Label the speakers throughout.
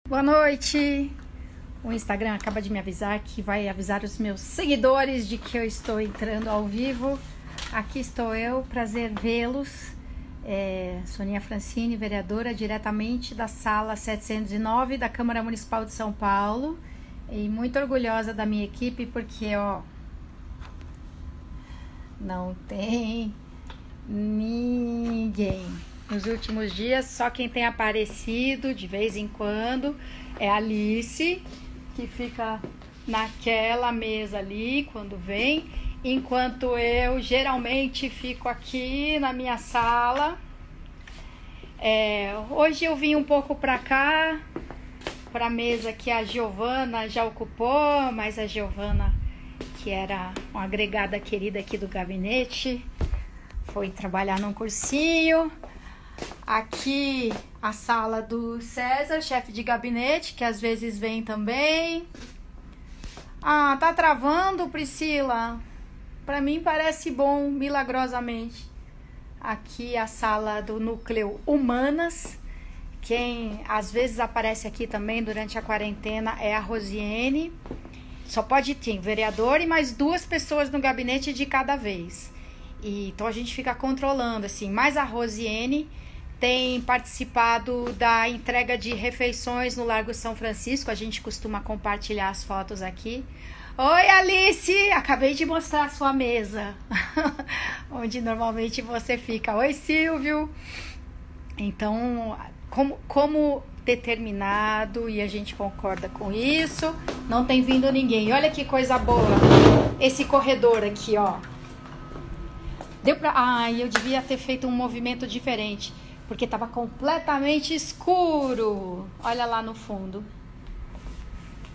Speaker 1: Boa noite! O Instagram acaba de me avisar que vai avisar os meus seguidores de que eu estou entrando ao vivo. Aqui estou eu, prazer vê-los. Sonia Francini, vereadora, diretamente da sala 709 da Câmara Municipal de São Paulo. E muito orgulhosa da minha equipe porque, não tem ninguém. Nos últimos dias, só quem tem aparecido de vez em quando é a Alice, que fica naquela mesa ali quando vem, enquanto eu geralmente fico aqui na minha sala. Hoje eu vim um pouco para cá, para a mesa que a Giovana já ocupou, mas a Giovana, que era uma agregada querida aqui do gabinete, foi trabalhar num cursinho. Aqui a sala do César, chefe de gabinete, que às vezes vem também. Tá travando, Priscila? Para mim parece bom, milagrosamente. Aqui a sala do núcleo Humanas. Quem às vezes aparece aqui também durante a quarentena é a Rosiane. Só pode ter um vereador e mais 2 pessoas no gabinete de cada vez. Então a gente fica controlando, assim. Mas a Rosiane tem participado da entrega de refeições no Largo São Francisco. A gente costuma compartilhar as fotos aqui. Oi, Alice! Acabei de mostrar a sua mesa, onde normalmente você fica. Oi, Silvio! Então, como determinado, e a gente concorda com isso, não tem vindo ninguém. Olha que coisa boa! Esse corredor aqui, eu devia ter feito um movimento diferente, porque estava completamente escuro. Olha lá no fundo.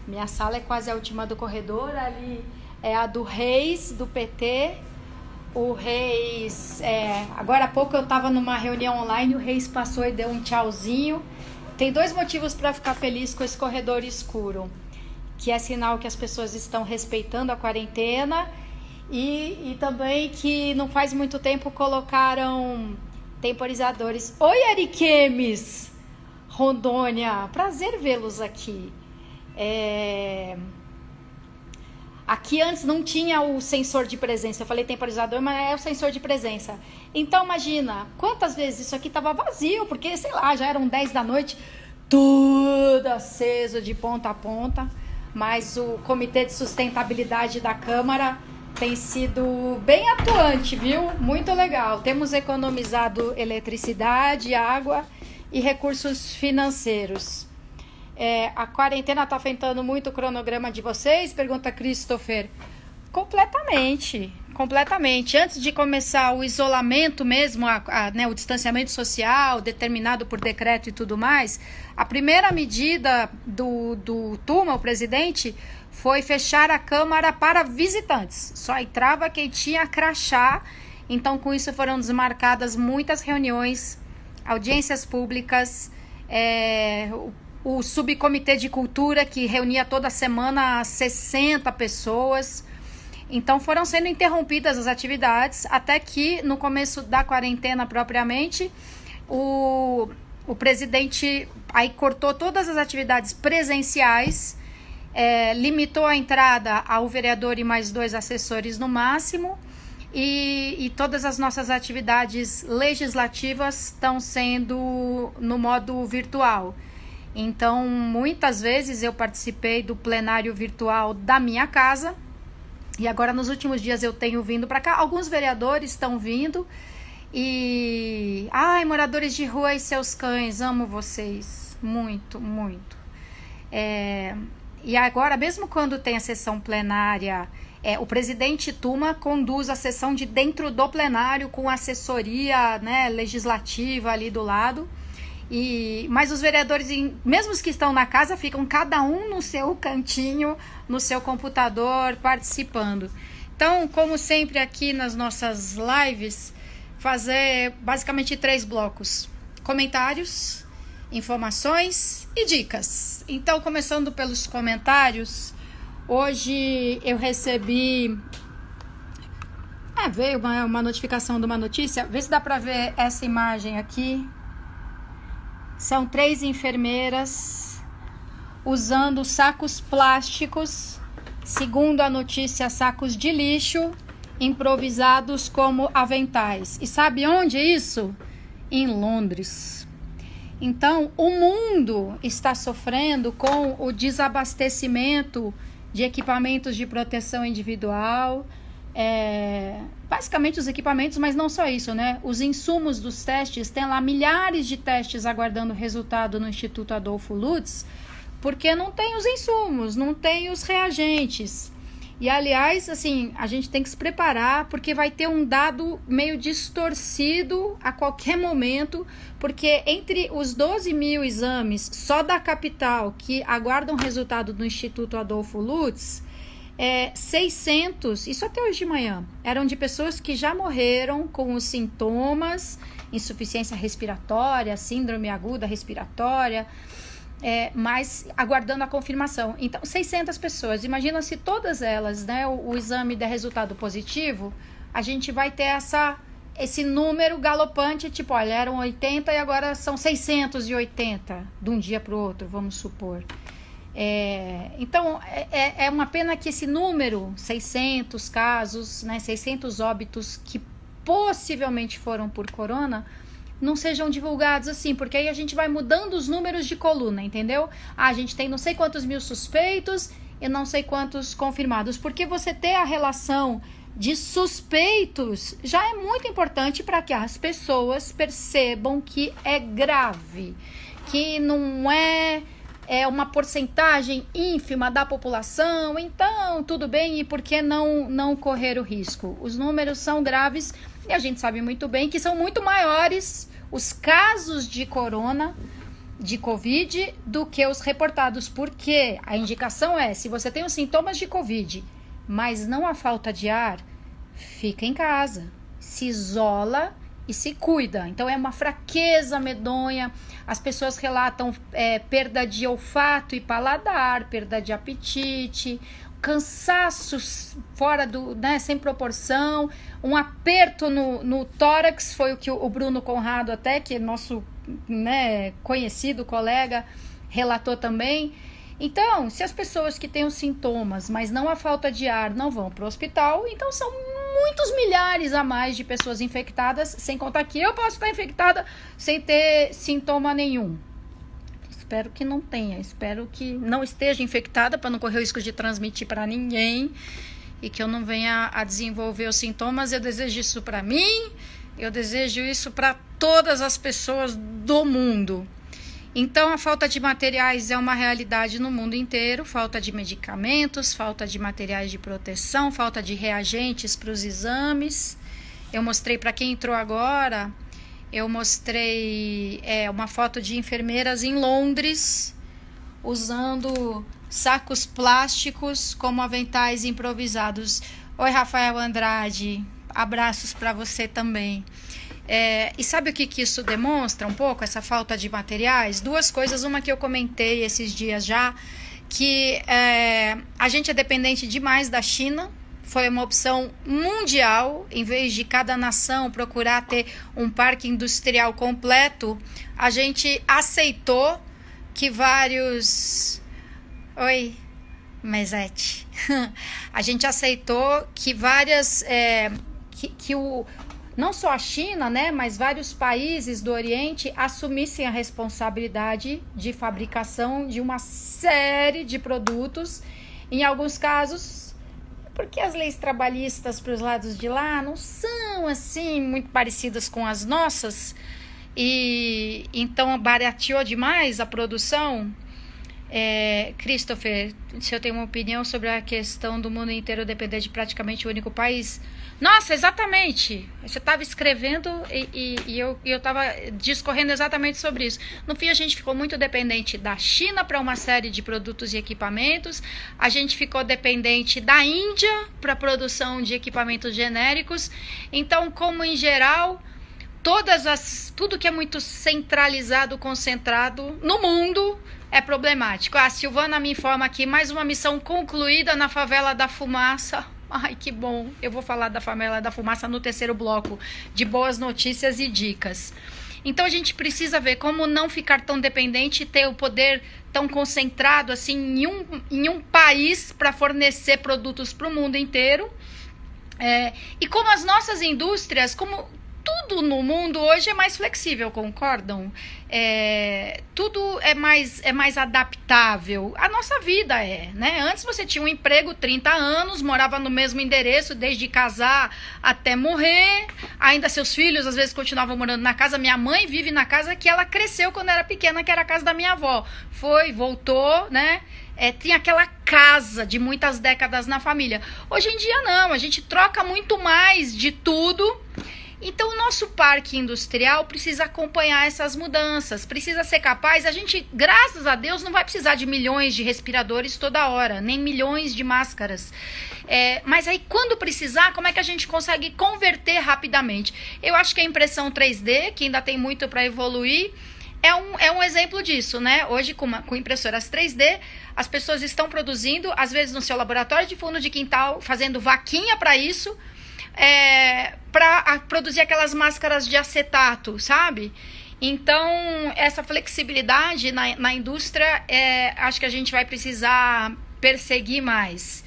Speaker 1: Minha sala é quase a última do corredor. Ali é a do Reis, do PT. O Reis, agora há pouco eu estava numa reunião online, o Reis passou e deu um tchauzinho. Tem 2 motivos para ficar feliz com esse corredor escuro, que é sinal que as pessoas estão respeitando a quarentena. E também que não faz muito tempo colocaram temporizadores. Oi, Ariquemes, Rondônia, prazer vê-los aqui. Aqui antes não tinha o sensor de presença. Eu falei temporizador, mas é o sensor de presença. Então imagina quantas vezes isso aqui estava vazio, porque sei lá, já eram 10 da noite, tudo aceso de ponta a ponta. Mas o Comitê de Sustentabilidade da Câmara tem sido bem atuante, viu? Muito legal. Temos economizado eletricidade, água e recursos financeiros. A quarentena está afetando muito o cronograma de vocês? Pergunta Christopher. Completamente. Antes de começar o isolamento mesmo, o distanciamento social determinado por decreto e tudo mais, a primeira medida do Tuma, o presidente, foi fechar a Câmara para visitantes. Só entrava quem tinha crachá. Então, com isso foram desmarcadas muitas reuniões, audiências públicas, o subcomitê de cultura, que reunia toda semana 60 pessoas. Então, foram sendo interrompidas as atividades, até que, no começo da quarentena propriamente, o presidente aí cortou todas as atividades presenciais, limitou a entrada ao vereador e mais 2 assessores no máximo, e todas as nossas atividades legislativas estão sendo no modo virtual. Então, muitas vezes eu participei do plenário virtual da minha casa, e agora nos últimos dias eu tenho vindo para cá. Alguns vereadores estão vindo, e... moradores de rua e seus cães, amo vocês, muito, muito. E agora, mesmo quando tem a sessão plenária, o presidente Tuma conduz a sessão de dentro do plenário com assessoria, legislativa ali do lado. Mas os vereadores, mesmo os que estão na casa, ficam cada um no seu cantinho, no seu computador, participando. Então, como sempre aqui nas nossas lives, fazer basicamente 3 blocos: comentários, informações e dicas. Então, começando pelos comentários, hoje eu recebi... veio uma notificação de uma notícia. Vê se dá para ver essa imagem aqui. São 3 enfermeiras usando sacos plásticos, segundo a notícia, sacos de lixo, improvisados como aventais. E sabe onde é isso? Em Londres. Então, o mundo está sofrendo com o desabastecimento de equipamentos de proteção individual, basicamente os equipamentos, mas não só isso, né? Os insumos dos testes, tem lá milhares de testes aguardando resultado no Instituto Adolfo Lutz, porque não tem os insumos, não tem os reagentes. E, aliás, assim, a gente tem que se preparar, porque vai ter um dado meio distorcido a qualquer momento, porque entre os 12 mil exames só da capital que aguardam resultado do Instituto Adolfo Lutz, 600, isso até hoje de manhã, eram de pessoas que já morreram com os sintomas, insuficiência respiratória, síndrome aguda respiratória, mas aguardando a confirmação. Então, 600 pessoas. Imagina se todas elas, né, o exame der resultado positivo, a gente vai ter esse número galopante, tipo, olha, eram 80 e agora são 680 de um dia para o outro, vamos supor. Então, é uma pena que esse número, 600 casos, né, 600 óbitos que possivelmente foram por corona, não sejam divulgados assim, porque aí a gente vai mudando os números de coluna, entendeu? A gente tem não sei quantos mil suspeitos e não sei quantos confirmados, porque você ter a relação de suspeitos já é muito importante para que as pessoas percebam que é grave, que não é uma porcentagem ínfima da população, então tudo bem, e por que não correr o risco? Os números são graves e a gente sabe muito bem que são muito maiores os casos de corona, de Covid, do que os reportados, porque a indicação se você tem os sintomas de Covid, mas não a falta de ar, fica em casa, se isola e se cuida. Então é uma fraqueza medonha, as pessoas relatam perda de olfato e paladar, perda de apetite, cansaços fora sem proporção, um aperto no tórax, foi o que o Bruno Conrado, até que é nosso, né, conhecido colega, relatou também. Então, se as pessoas que têm os sintomas, mas não a falta de ar, não vão para o hospital, então são muitos milhares a mais de pessoas infectadas, sem contar que eu posso estar infectada sem ter sintoma nenhum. Espero que não tenha, espero que não esteja infectada para não correr o risco de transmitir para ninguém e que eu não venha a desenvolver os sintomas. Eu desejo isso para mim, eu desejo isso para todas as pessoas do mundo. Então, a falta de materiais é uma realidade no mundo inteiro, falta de medicamentos, falta de materiais de proteção, falta de reagentes para os exames. Eu mostrei para quem entrou agora, eu mostrei uma foto de enfermeiras em Londres usando sacos plásticos como aventais improvisados. Oi, Rafael Andrade, abraços para você também. E sabe o que isso demonstra um pouco, essa falta de materiais? Duas coisas, uma que eu comentei esses dias já, que a gente é dependente demais da China. Foi uma opção mundial, em vez de cada nação procurar ter um parque industrial completo, a gente aceitou que vários... Oi, Mesete. A gente aceitou que várias... não só a China, né, mas vários países do Oriente assumissem a responsabilidade de fabricação de uma série de produtos, em alguns casos... porque as leis trabalhistas para os lados de lá não são assim muito parecidas com as nossas, e então barateou demais a produção. Christopher, se eu tenho uma opinião sobre a questão do mundo inteiro depender de praticamente o único país. Nossa, exatamente. Você estava escrevendo e eu estava discorrendo exatamente sobre isso. No fim, a gente ficou muito dependente da China para uma série de produtos e equipamentos. A gente ficou dependente da Índia para a produção de equipamentos genéricos. Então, como em geral, tudo que é muito centralizado, concentrado no mundo é problemático. A Silvana me informa aqui, mais uma missão concluída na Favela da Fumaça. Ai, que bom. Eu vou falar da Favela da Fumaça no terceiro bloco de boas notícias e dicas. Então a gente precisa ver como não ficar tão dependente e ter o poder tão concentrado assim em um país para fornecer produtos para o mundo inteiro. E como as nossas indústrias, como tudo no mundo hoje é mais flexível, concordam? Tudo é mais adaptável. A nossa vida né? Antes você tinha um emprego 30 anos, morava no mesmo endereço, desde casar até morrer. Ainda seus filhos, às vezes, continuavam morando na casa. Minha mãe vive na casa que ela cresceu quando era pequena, que era a casa da minha avó. Voltou, né? Tinha aquela casa de muitas décadas na família. Hoje em dia, não. A gente troca muito mais de tudo. Então, o nosso parque industrial precisa acompanhar essas mudanças, precisa ser capaz. A gente, graças a Deus, não vai precisar de milhões de respiradores toda hora, nem milhões de máscaras. Mas aí, quando precisar, como é que a gente consegue converter rapidamente? Eu acho que a impressão 3D, que ainda tem muito para evoluir, é um exemplo disso, né? Hoje, com impressoras 3D, as pessoas estão produzindo, às vezes no seu laboratório de fundo de quintal, fazendo vaquinha para isso, para produzir aquelas máscaras de acetato, sabe? Então, essa flexibilidade na indústria, acho que a gente vai precisar perseguir mais.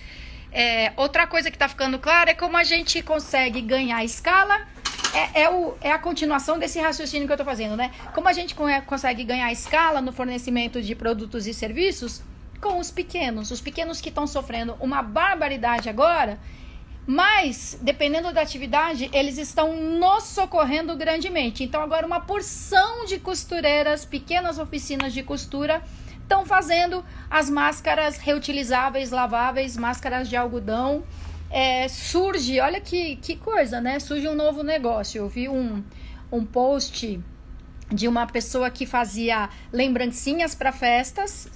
Speaker 1: Outra coisa que está ficando clara é como a gente consegue ganhar escala. É a continuação desse raciocínio que eu estou fazendo, né? Como a gente consegue ganhar escala no fornecimento de produtos e serviços com os pequenos que estão sofrendo uma barbaridade agora. Mas, dependendo da atividade, eles estão nos socorrendo grandemente. Então, agora uma porção de costureiras, pequenas oficinas de costura, estão fazendo as máscaras reutilizáveis, laváveis, máscaras de algodão. Surge, olha que coisa, né? Surge um novo negócio. Eu vi um post de uma pessoa que fazia lembrancinhas para festas,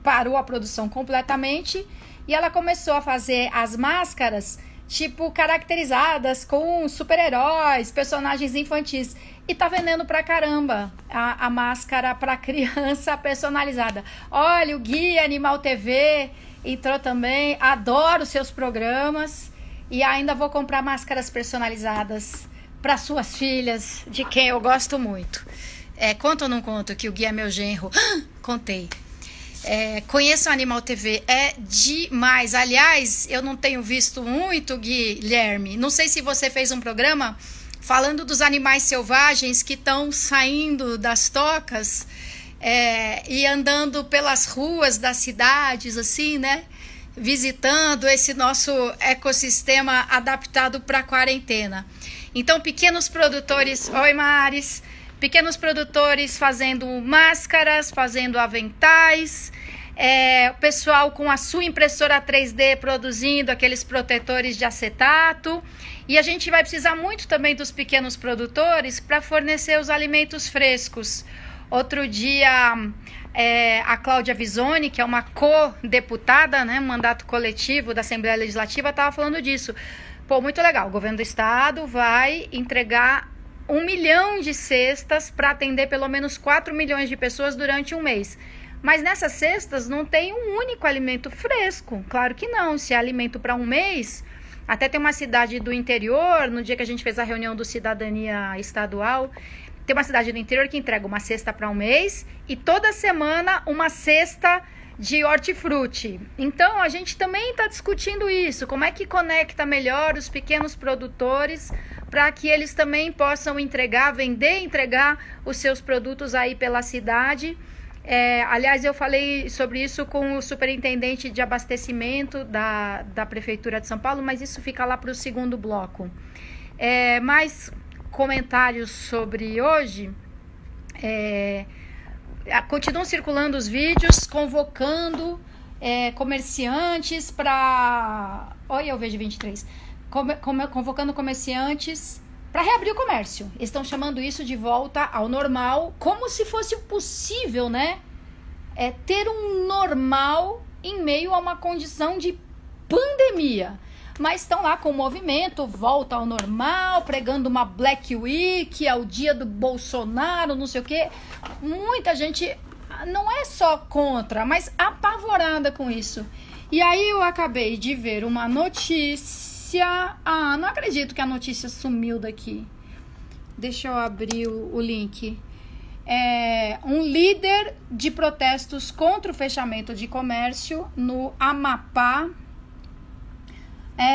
Speaker 1: parou a produção completamente. E ela começou a fazer as máscaras, tipo, caracterizadas com super-heróis, personagens infantis. E tá vendendo pra caramba a máscara pra criança personalizada. Olha, o Guia Animal TV entrou também. Adoro seus programas. E ainda vou comprar máscaras personalizadas para suas filhas, de quem eu gosto muito. Conto ou não conto que o Guia é meu genro? Contei. Conheço o Animal TV, é demais. Aliás, eu não tenho visto muito, Guilherme. Não sei se você fez um programa falando dos animais selvagens que estão saindo das tocas e andando pelas ruas das cidades, assim, né? Visitando esse nosso ecossistema adaptado para a quarentena. Então, pequenos produtores... Oi, Maris! Pequenos produtores fazendo máscaras, fazendo aventais, o pessoal com a sua impressora 3D produzindo aqueles protetores de acetato. E a gente vai precisar muito também dos pequenos produtores para fornecer os alimentos frescos. Outro dia, a Cláudia Visoni, que é uma co-deputada, né, mandato coletivo da Assembleia Legislativa, estava falando disso. Pô, muito legal, o governo do estado vai entregar 1 milhão de cestas para atender pelo menos 4 milhões de pessoas durante um mês. Mas nessas cestas não tem um único alimento fresco. Claro que não. Se é alimento para um mês, até tem uma cidade do interior, no dia que a gente fez a reunião do Cidadania Estadual, tem uma cidade do interior que entrega uma cesta para um mês e toda semana uma cesta de hortifruti. Então, a gente também está discutindo isso. Como é que conecta melhor os pequenos produtores para que eles também possam entregar os seus produtos aí pela cidade. Aliás, eu falei sobre isso com o superintendente de abastecimento da Prefeitura de São Paulo, mas isso fica lá para o segundo bloco. Mais comentários sobre hoje. Continuam circulando os vídeos, convocando comerciantes para... Olha, eu vejo 23. Convocando comerciantes para reabrir o comércio. Eles estão chamando isso de volta ao normal, como se fosse possível, né? Ter um normal em meio a uma condição de pandemia. Mas estão lá com o movimento, volta ao normal, pregando uma Black Week, ao dia do Bolsonaro, não sei o quê. Muita gente não é só contra, mas apavorada com isso. E aí eu acabei de ver uma notícia... não acredito que a notícia sumiu daqui. Deixa eu abrir o link. Um líder de protestos contra o fechamento de comércio no Amapá.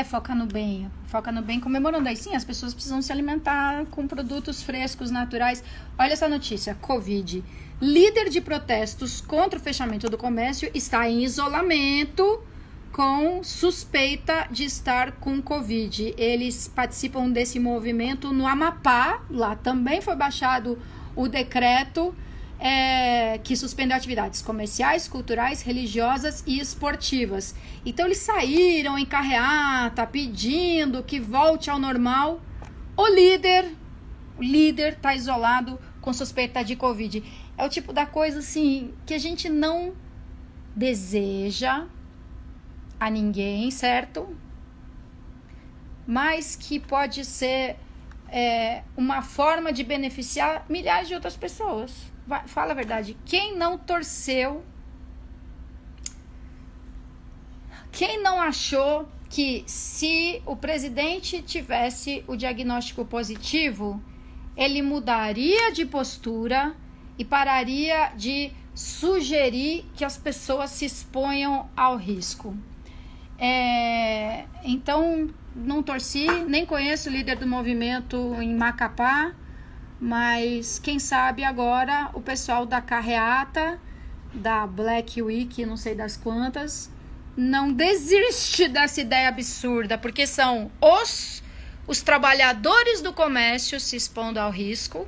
Speaker 1: Foca no bem. Foca no bem, comemorando aí. Sim, as pessoas precisam se alimentar com produtos frescos, naturais. Olha essa notícia, Covid. Líder de protestos contra o fechamento do comércio está em isolamento com suspeita de estar com Covid. Eles participam desse movimento no Amapá. Lá também foi baixado o decreto que suspendeu atividades comerciais, culturais, religiosas e esportivas. Então eles saíram em carreata pedindo que volte ao normal. O líder está isolado com suspeita de Covid. É o tipo da coisa assim que a gente não deseja a ninguém, certo? Mas que pode ser uma forma de beneficiar milhares de outras pessoas. Fala a verdade. Quem não torceu, quem não achou que se o presidente tivesse o diagnóstico positivo, ele mudaria de postura e pararia de sugerir que as pessoas se exponham ao risco? Então, não torci, nem conheço o líder do movimento em Macapá, mas quem sabe agora o pessoal da carreata, da Black Week, não sei das quantas, não desiste dessa ideia absurda, porque são os trabalhadores do comércio se expondo ao risco,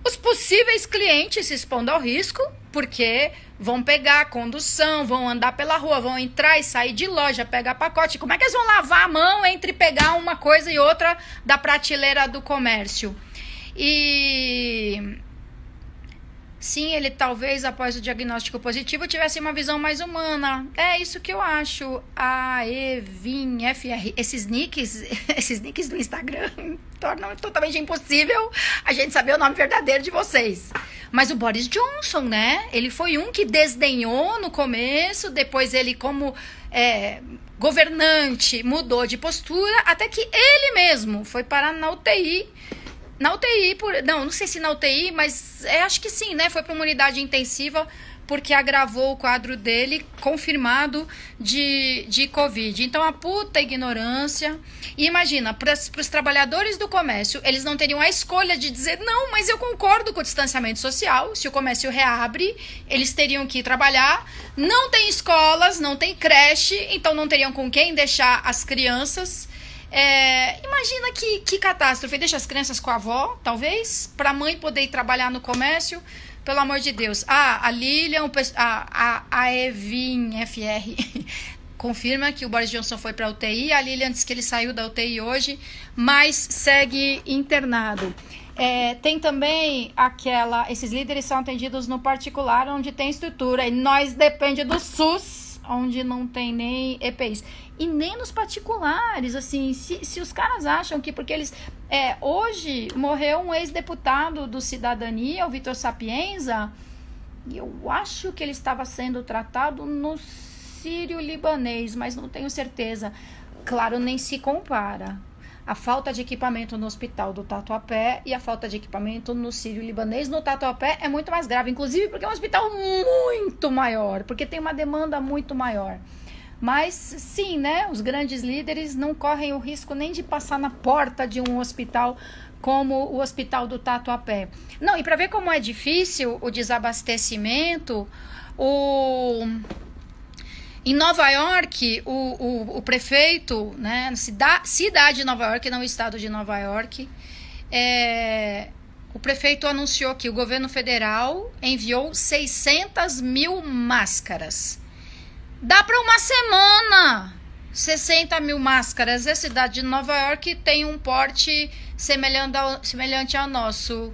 Speaker 1: os possíveis clientes se expondo ao risco, porque vão pegar a condução, vão andar pela rua, vão entrar e sair de loja, pegar pacote. Como é que eles vão lavar a mão entre pegar uma coisa e outra da prateleira do comércio? E sim, ele talvez após o diagnóstico positivo tivesse uma visão mais humana. É isso que eu acho. FR, esses nicks do Instagram tornam totalmente impossível a gente saber o nome verdadeiro de vocês. Mas o Boris Johnson, né? Ele foi um que desdenhou no começo, depois ele como governante mudou de postura, até que ele mesmo foi parar na UTI. Não sei se na UTI, mas acho que sim, né? Foi para uma unidade intensiva porque agravou o quadro dele, confirmado de Covid. Então, a puta ignorância. E imagina, para os trabalhadores do comércio, eles não teriam a escolha de dizer, não, mas eu concordo com o distanciamento social. Se o comércio reabre, eles teriam que trabalhar. Não tem escolas, não tem creche, então não teriam com quem deixar as crianças. Imagina que catástrofe. Deixa as crianças com a avó, talvez, para a mãe poder ir trabalhar no comércio. Pelo amor de Deus. A Lilian, a Evin FR confirma que o Boris Johnson foi para a UTI. A Lilian disse que ele saiu da UTI hoje, mas segue internado. Tem também esses líderes são atendidos no particular, onde tem estrutura, e nós depende do SUS, onde não tem nem EPIs. E nem nos particulares, assim, se os caras acham que porque eles... hoje morreu um ex-deputado do Cidadania, o Vitor Sapienza, e eu acho que ele estava sendo tratado no Sírio-Libanês, mas não tenho certeza. Claro, nem se compara a falta de equipamento no hospital do Tatuapé e a falta de equipamento no Sírio-Libanês. No Tatuapé é muito mais grave, inclusive porque é um hospital muito maior, porque tem uma demanda muito maior. Mas sim, né? Os grandes líderes não correm o risco nem de passar na porta de um hospital como o hospital do Tatuapé. Não, e para ver como é difícil o desabastecimento, em Nova York, o prefeito, né, cidade de Nova York, não o estado de Nova York, o prefeito anunciou que o governo federal enviou 600 mil máscaras. Dá para uma semana 60 mil máscaras. A cidade de Nova York tem um porte semelhante ao nosso.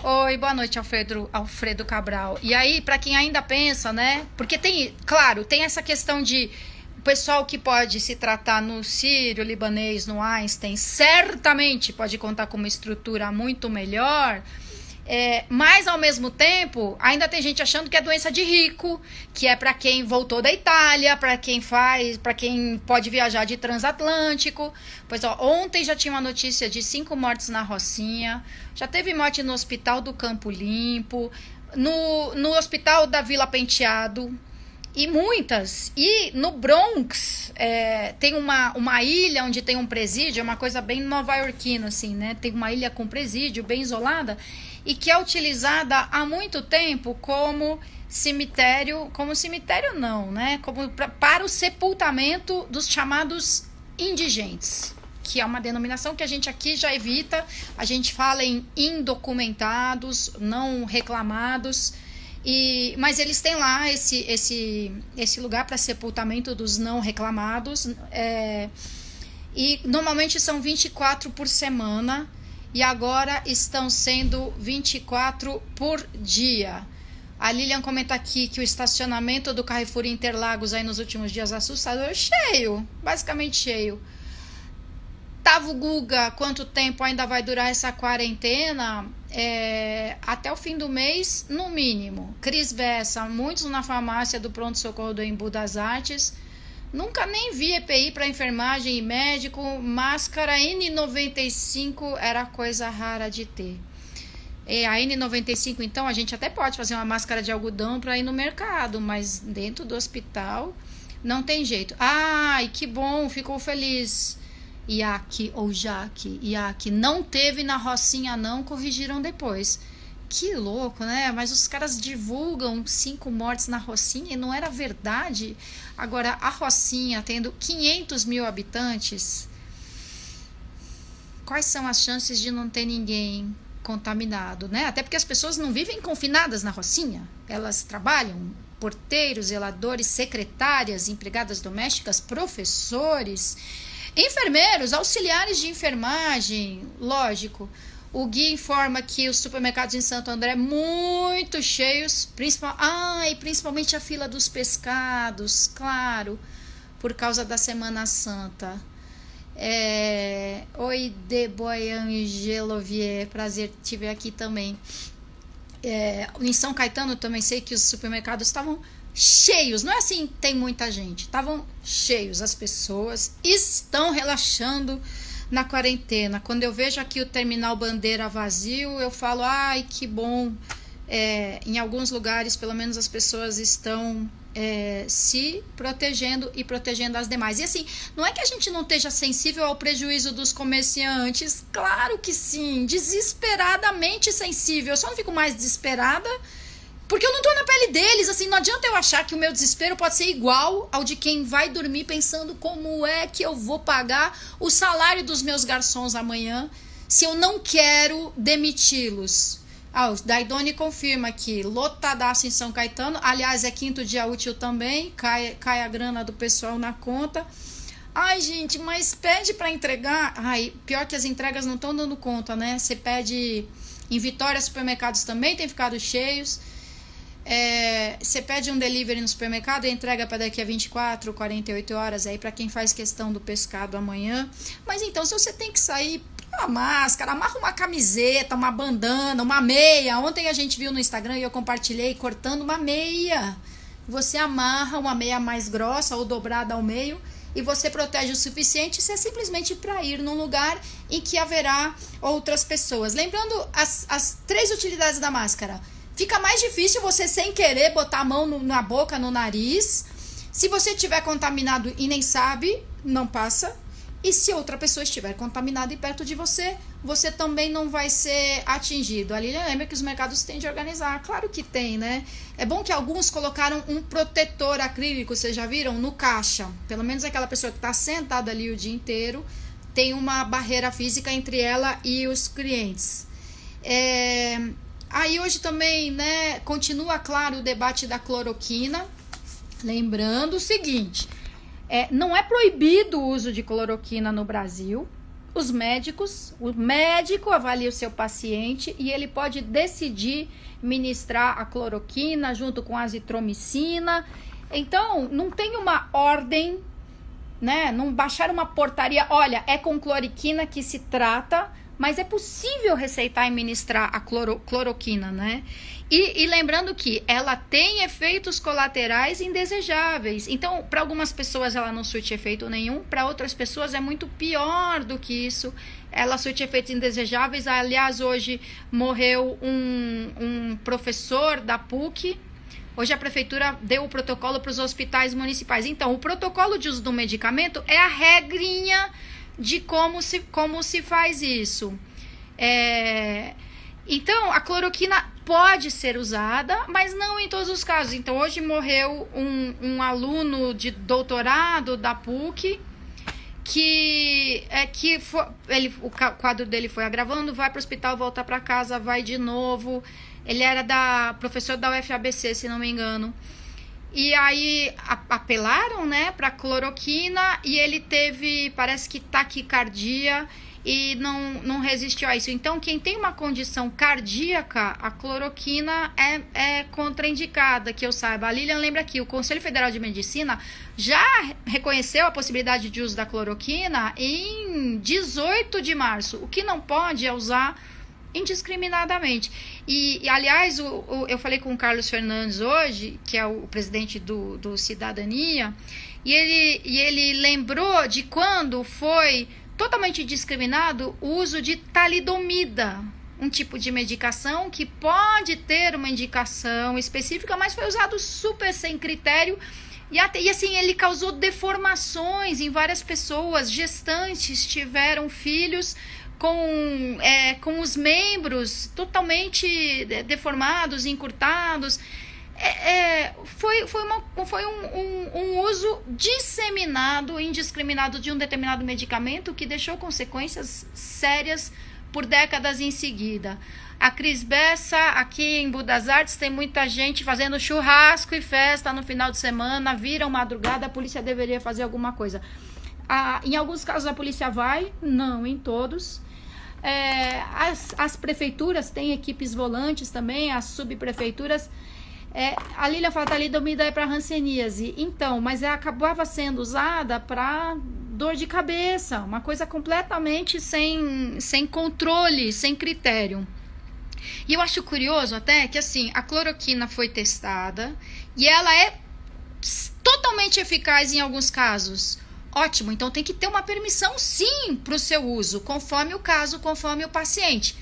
Speaker 1: Oi, boa noite, Alfredo Cabral. E aí, para quem ainda pensa, né? Porque tem essa questão de o pessoal que pode se tratar no Sírio, Libanês, no Einstein, certamente pode contar com uma estrutura muito melhor. Mas, ao mesmo tempo, ainda tem gente achando que é doença de rico, que é para quem voltou da Itália, para quem pode viajar de transatlântico. Pois, ó, ontem já tinha uma notícia de 5 mortes na Rocinha, já teve morte no hospital do Campo Limpo, no hospital da Vila Penteado, e muitas. E no Bronx, tem uma ilha onde tem um presídio, é uma coisa bem nova-iorquina, assim, né? Tem uma ilha com presídio, bem isolada, e que é utilizada há muito tempo como cemitério não, né? Para o sepultamento dos chamados indigentes, que é uma denominação que a gente aqui já evita. A gente fala em indocumentados, não reclamados, mas eles têm lá esse lugar para sepultamento dos não reclamados, e normalmente são 24 por semana, e agora estão sendo 24 por dia. A Lilian comenta aqui que o estacionamento do Carrefour Interlagos aí nos últimos dias assustador, cheio, basicamente cheio. Tavo Guga, quanto tempo ainda vai durar essa quarentena? Até o fim do mês, no mínimo. Cris Bessa, muitos na farmácia do pronto-socorro do Embu das Artes. Nunca nem vi EPI para enfermagem e médico. Máscara N95 era coisa rara de ter. E a N95, então, a gente até pode fazer uma máscara de algodão para ir no mercado, mas dentro do hospital não tem jeito. Ai, que bom, ficou feliz. Iaque ou Jaque, Iaque, não teve na Rocinha não, corrigiram depois. Que louco, né? Mas os caras divulgam 5 mortes na Rocinha e não era verdade. Agora, a Rocinha tendo 500 mil habitantes, quais são as chances de não ter ninguém contaminado, né? Até porque as pessoas não vivem confinadas na Rocinha. Elas trabalham, porteiros, zeladores, secretárias, empregadas domésticas, professores, enfermeiros, auxiliares de enfermagem, lógico. O Gui informa que os supermercados em Santo André muito cheios, principalmente a fila dos pescados, claro, por causa da Semana Santa. Oi, Deboyangelovier, prazer te ver aqui também. Em São Caetano também sei que os supermercados estavam cheios, não é assim, tem muita gente, estavam cheios, as pessoas estão relaxando na quarentena. Quando eu vejo aqui o Terminal Bandeira vazio, eu falo, ai, que bom. Em alguns lugares, pelo menos, as pessoas estão se protegendo e protegendo as demais. E assim, não é que a gente não esteja sensível ao prejuízo dos comerciantes, claro que sim, desesperadamente sensível. Eu só não fico mais desesperada porque eu não tô na pele deles, assim, não adianta eu achar que o meu desespero pode ser igual ao de quem vai dormir pensando como é que eu vou pagar o salário dos meus garçons amanhã se eu não quero demiti-los. O Daidone confirma que lotadaço em São Caetano, aliás, é 5º dia útil também, cai a grana do pessoal na conta. Ai, gente, mas pede para entregar, pior que as entregas não estão dando conta, né? Você pede em Vitória, supermercados também têm ficado cheios. Você pede um delivery no supermercado e entrega para daqui a 24, 48 horas aí para quem faz questão do pescado amanhã. Mas então, se você tem que sair, uma máscara, amarra uma camiseta, uma bandana, uma meia. Ontem a gente viu no Instagram e eu compartilhei cortando uma meia. Você amarra uma meia mais grossa ou dobrada ao meio e você protege o suficiente. Isso é simplesmente para ir num lugar em que haverá outras pessoas. Lembrando as 3 utilidades da máscara. Fica mais difícil você, sem querer, botar a mão na boca, no nariz. Se você estiver contaminado e nem sabe, não passa. E se outra pessoa estiver contaminada e perto de você, você também não vai ser atingido. A Lilian lembra que os mercados têm de organizar. Claro que tem, né? É bom que alguns colocaram um protetor acrílico, vocês já viram? No caixa. Pelo menos aquela pessoa que está sentada ali o dia inteiro tem uma barreira física entre ela e os clientes. Aí hoje também, né, continua, claro, o debate da cloroquina. Lembrando o seguinte, não é proibido o uso de cloroquina no Brasil. O médico avalia o seu paciente e ele pode decidir ministrar a cloroquina junto com a azitromicina. Então, não tem uma ordem, né, não baixar uma portaria, olha, é com cloroquina que se trata, mas é possível receitar e ministrar a cloroquina, né? E lembrando que ela tem efeitos colaterais indesejáveis. Então, para algumas pessoas ela não surte efeito nenhum, para outras pessoas é muito pior do que isso. Ela surte efeitos indesejáveis. Aliás, hoje morreu um professor da PUC. Hoje a prefeitura deu o protocolo para os hospitais municipais. Então, o protocolo de uso do medicamento é a regrinha de como se faz isso. Então, a cloroquina pode ser usada, mas não em todos os casos. Então, hoje morreu um aluno de doutorado da PUC, o quadro dele foi agravando, vai para o hospital, volta para casa, vai de novo. Ele era professor da UFABC, se não me engano. E aí apelaram, né, para cloroquina e ele teve, parece que taquicardia e não resistiu a isso. Então, quem tem uma condição cardíaca, a cloroquina é contraindicada, que eu saiba. A Lilian lembra aqui, o Conselho Federal de Medicina já reconheceu a possibilidade de uso da cloroquina em 18 de março. O que não pode é usar indiscriminadamente. E aliás, eu falei com o Carlos Fernandes hoje, que é o presidente do Cidadania, e ele lembrou de quando foi totalmente discriminado o uso de talidomida, um tipo de medicação que pode ter uma indicação específica, mas foi usado super sem critério. E assim, ele causou deformações em várias pessoas. Gestantes tiveram filhos com os membros totalmente deformados, encurtados. Foi um uso disseminado, indiscriminado de um determinado medicamento que deixou consequências sérias por décadas em seguida. A Cris Bessa, aqui em Budas Artes, tem muita gente fazendo churrasco e festa no final de semana, viram madrugada, a polícia deveria fazer alguma coisa. Em alguns casos a polícia vai, não em todos. As prefeituras têm equipes volantes também, as subprefeituras. A Lília fala, talidomida é para hanseníase. Então, mas acabava sendo usada para dor de cabeça, uma coisa completamente sem controle, sem critério. E eu acho curioso até que assim, a cloroquina foi testada e ela é totalmente eficaz em alguns casos. Ótimo, então tem que ter uma permissão sim para o seu uso, conforme o caso, conforme o paciente.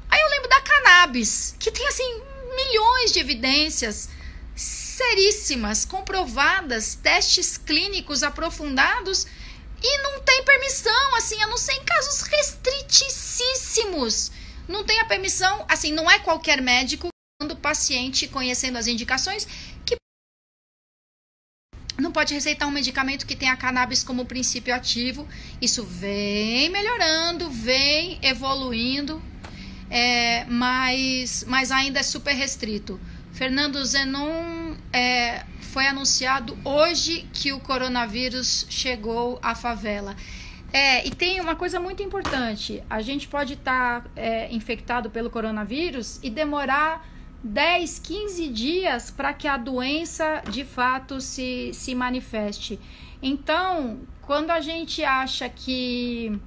Speaker 1: Aí eu lembro da cannabis, que tem assim milhões de evidências seríssimas, comprovadas, testes clínicos aprofundados e não tem permissão, assim, a não ser em casos restritíssimos. Não tem a permissão, assim, não é qualquer médico, quando o paciente, conhecendo as indicações, que não pode receitar um medicamento que tenha cannabis como princípio ativo. Isso vem melhorando, vem evoluindo, mas ainda é super restrito. Fernando Zenon, foi anunciado hoje que o coronavírus chegou à favela. E tem uma coisa muito importante, a gente pode estar infectado pelo coronavírus e demorar 10, 15 dias para que a doença de fato se manifeste. Então, quando a gente acha que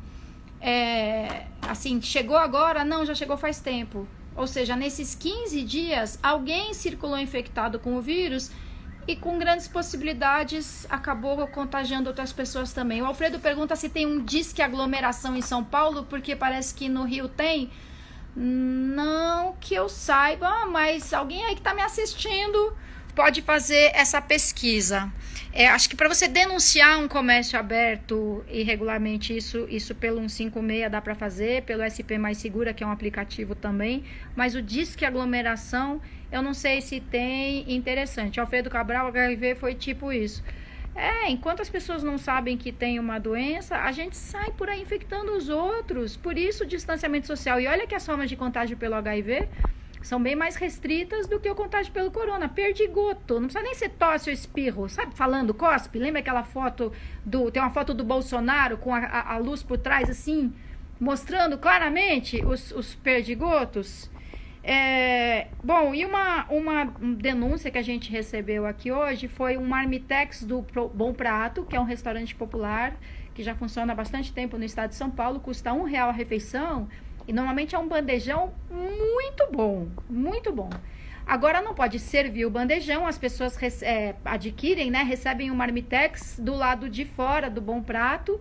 Speaker 1: assim, chegou agora, não, já chegou faz tempo. Ou seja, nesses 15 dias, alguém circulou infectado com o vírus e com grandes possibilidades acabou contagiando outras pessoas também. O Alfredo pergunta se tem um disque aglomeração em São Paulo, porque parece que no Rio tem. Não que eu saiba, mas alguém aí que está me assistindo pode fazer essa pesquisa. Acho que para você denunciar um comércio aberto irregularmente, isso pelo 156 dá para fazer, pelo SP Mais Segura, que é um aplicativo também, mas o disque aglomeração, eu não sei se tem. Interessante. Alfredo Cabral, HIV foi tipo isso. Enquanto as pessoas não sabem que tem uma doença, a gente sai por aí infectando os outros. Por isso o distanciamento social. E olha que as formas de contágio pelo HIV são bem mais restritas do que o contágio pelo corona. Perdigoto, não precisa nem ser tosse ou espirro, sabe, falando cospe, lembra aquela foto tem uma foto do Bolsonaro com a luz por trás assim, mostrando claramente os perdigotos. Bom, e uma denúncia que a gente recebeu aqui hoje foi um marmitex do Bom Prato, que é um restaurante popular que já funciona há bastante tempo no estado de São Paulo, custa R$1 a refeição. E normalmente é um bandejão muito bom, muito bom. Agora não pode servir o bandejão, as pessoas adquirem, né? Recebem o Marmitex do lado de fora do Bom Prato.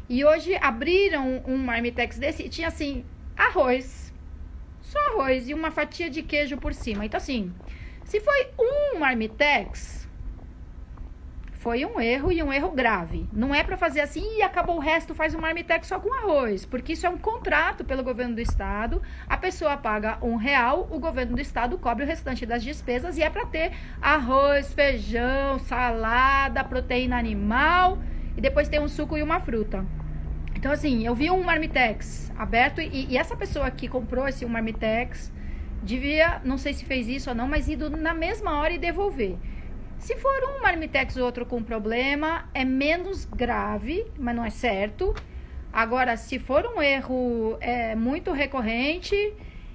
Speaker 1: E hoje abriram um Marmitex desse e tinha assim, arroz. Só arroz e uma fatia de queijo por cima. Então assim, se foi um Marmitex, foi um erro e um erro grave. Não é para fazer assim e acabou o resto, faz um Marmitex só com arroz. Porque isso é um contrato pelo governo do estado. A pessoa paga R$1, o governo do estado cobre o restante das despesas. E é para ter arroz, feijão, salada, proteína animal. E depois tem um suco e uma fruta. Então assim, eu vi um Marmitex aberto. E essa pessoa que comprou esse Marmitex devia, não sei se fez isso ou não, mas ido na mesma hora e devolver. Se for um Marmitex ou outro com problema, é menos grave, mas não é certo. Agora, se for um erro muito recorrente,